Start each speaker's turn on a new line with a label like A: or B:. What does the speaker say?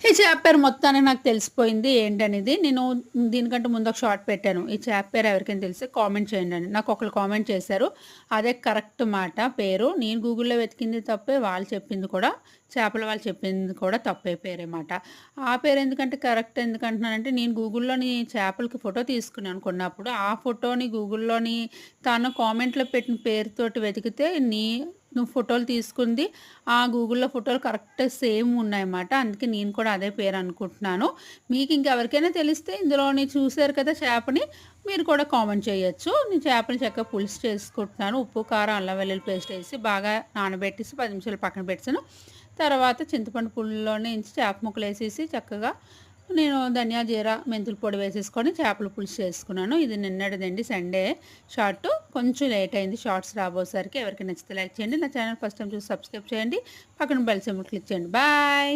A: ఈ చేప పేరు మొత్తానికి నాకు తెలిసిపోయింది ఏంటనేది. నేను దీనికంటే ముందు ఒక షార్ట్ పెట్టాను. ఈ చేప పేరు ఎవరికైనా తెలిస్తే కామెంట్ చేయండని. నాకు ఒకళ్ళు కామెంట్ చేశారు. అదే కరెక్ట్ మాట పేరు. నేను గూగుల్‌లో వెతికింది తప్పే, వాళ్ళు చెప్పింది కూడా చేపల వాళ్ళు చెప్పింది కూడా తప్పే పేరే మాట. ఆ పేరు ఎందుకంటే కరెక్ట్ ఎందుకంటున్నానంటే, నేను గూగుల్‌లోని చేపలకి ఫోటో తీసుకున్నాను కొన్నప్పుడు. ఆ ఫోటోని గూగుల్‌లోని తను కామెంట్‌లో పెట్టిన పేరుతోటి వెతికితే నువ్వు ఫోటోలు తీసుకుంది గూగుల్‌లో ఫోటోలు కరెక్ట్ సేమ్ ఉన్నాయన్నమాట. అందుకే నేను కూడా అదే పేరు అనుకుంటున్నాను. మీకు ఇంకెవరికైనా తెలిస్తే ఇందులోని చూసారు కదా చేపని, మీరు కూడా కామెంట్ చేయొచ్చు. నేను చేపని చక్కగా పులుసు చేసుకుంటున్నాను. ఉప్పు, కారం, అల్లం వెల్లుల్లి పేస్ట్ ఏసి బాగా నానబెట్టేసి 10 నిమిషాలు పక్కన పెట్టేసాను. తర్వాత చింతపండు పులుసులోనే చేప ముక్కలేసేసి చక్కగా నేను ధనియా, జీరా, మెంతుల పొడి వేసేసుకొని చేపల పులుసు చేసుకున్నాను. ఇది నిన్నటిదండి సండే షార్ట్. కొంచెం లేట్ అయింది షార్ట్స్ రాబోసరికి. ఎవరికి నచ్చితే లైక్ చేయండి. నా ఛానల్ ఫస్ట్ టైం చూసి సబ్స్క్రైబ్ చేయండి. పక్కన బెల్ సింబల్ క్లిక్ చేయండి. బాయ్.